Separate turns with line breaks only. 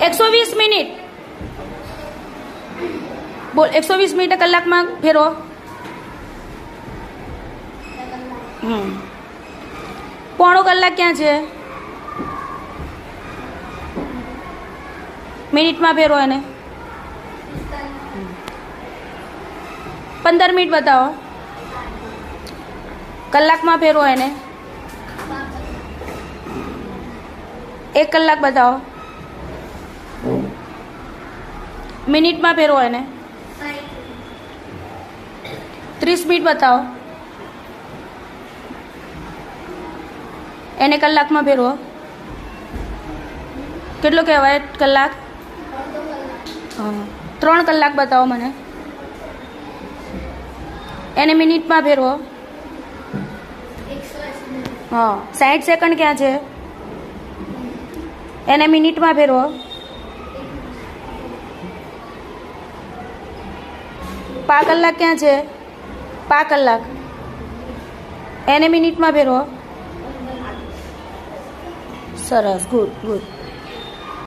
120 minute બોલ 120 minute કલાકમાં ફેરવો. પોણો કલાક ક્યાં છે? મિનિટમાં ફેરવો એને. 15 મિનિટ બતાવો. કલાકમાં ફેરવો એને. 1 કલાક બતાવો. મિનિટમાં ફેરવો એને. 30 મિનિટ બતાવો. એને કલાકમાં ફેરવો. કેટલો કહેવાય કલાક? 3 કલાક બતાવો મને. એને મિનિટમાં ફેરવો. 60 સેકન્ડ ક્યાં છે? એને મિનિટમાં ફેરવો. 5 કલાક ક્યાં છે? 5 કલાક. એને મિનિટમાં ફેરવો. સરસ, ગુડ ગુડ.